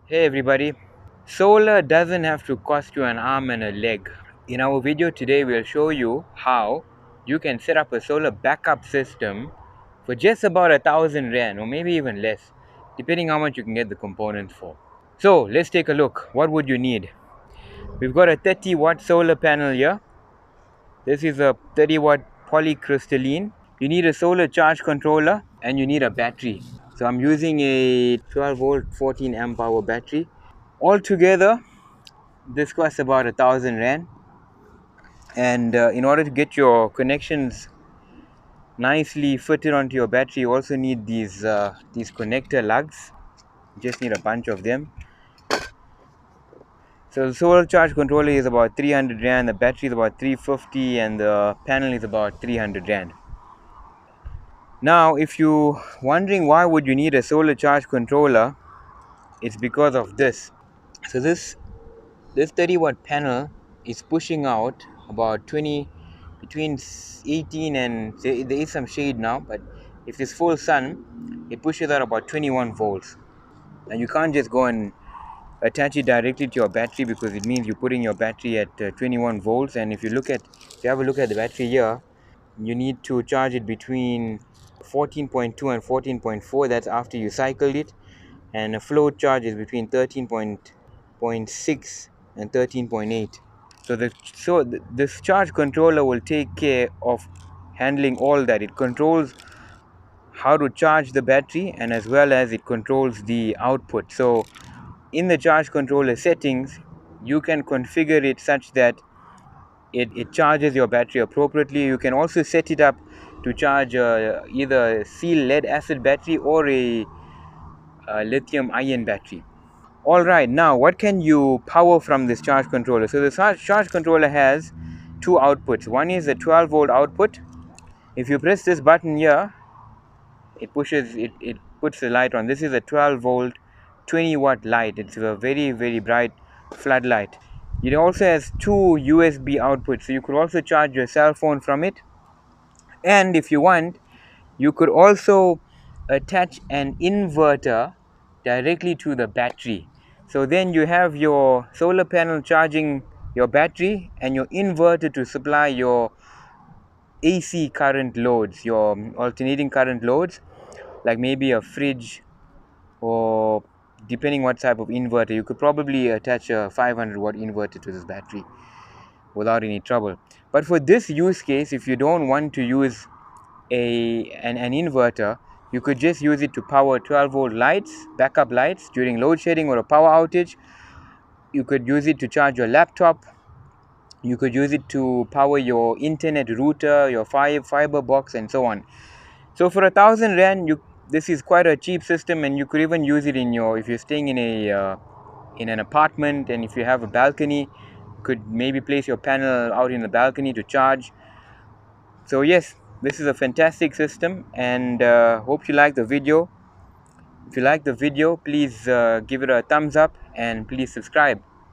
Hey everybody, solar doesn't have to cost you an arm and a leg. In our video today, we'll show you how you can set up a solar backup system for just about 1,000 Rand or maybe even less, depending how much you can get the components for. So let's take a look. What would you need? We've got a 30-watt solar panel here. This is a 30-watt polycrystalline. You need a solar charge controller and you need a battery. So I'm using a 12 volt 14 amp hour battery. Altogether, this costs about 1,000 Rand. And in order to get your connections nicely fitted onto your battery, you also need these connector lugs. You just need a bunch of them. So the solar charge controller is about 300 Rand, the battery is about 350, and the panel is about 300 Rand. Now, if you're wondering why would you need a solar charge controller, it's because of this. So this 30-watt panel is pushing out about 20, between 18 and there is some shade now, but if it's full sun, it pushes out about 21 volts. And you can't just go and attach it directly to your battery because it means you're putting your battery at 21 volts. And if you have a look at the battery here, you need to charge it between 14.2 and 14.4. That's after you cycled it, and a float charge is between 13.6 and 13.8. So this charge controller will take care of handling all that. It controls how to charge the battery, and as well as it controls the output. So in the charge controller settings, you can configure it such that it charges your battery appropriately. You can also set it up to charge either a seal lead acid battery or a lithium ion battery. Alright, now what can you power from this charge controller? So the charge controller has two outputs. One is a 12 volt output. If you press this button here, it puts the light on. This is a 12 volt 20 watt light. It's a very bright floodlight. It also has two USB outputs, so you could also charge your cell phone from it. And if you want, you could also attach an inverter directly to the battery. So then you have your solar panel charging your battery and your inverter to supply your AC current loads, your alternating current loads, like maybe a fridge, or depending what type of inverter. You could probably attach a 500 watt inverter to this battery without any trouble. But for this use case, if you don't want to use an inverter, you could just use it to power 12 volt lights, backup lights during load shedding or a power outage. You could use it to charge your laptop. You could use it to power your internet router, your fiber box, and so on. So for 1,000 Rand, this is quite a cheap system, and you could even use it if you're staying in an apartment, and if you have a balcony, you could maybe place your panel out in the balcony to charge. So yes, this is a fantastic system, and hope you like the video. If you like the video, please give it a thumbs up and please subscribe.